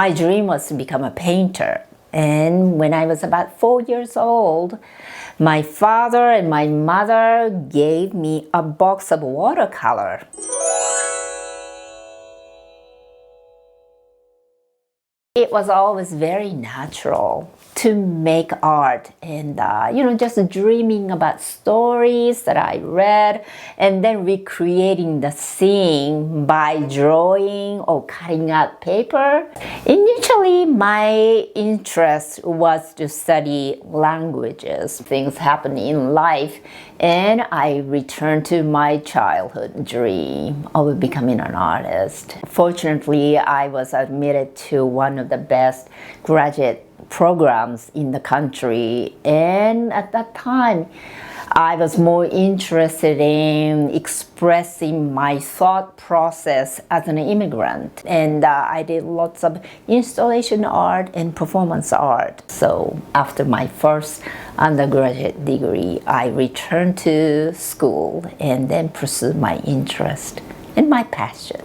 My dream was to become a painter. And when I was about 4 years old, my father and my mother gave me a box of watercolor. It was always very natural to make art and, just dreaming about stories that I read and then recreating the scene by drawing or cutting out paper. Initially, my interest was to study languages. Things happen in life, and I returned to my childhood dream of becoming an artist. Fortunately, I was admitted to one of the best graduate programs in the country, and at that time I was more interested in expressing my thought process as an immigrant, and I did lots of installation art and performance art. So after my first undergraduate degree, I returned to school and then pursued my interest and my passion.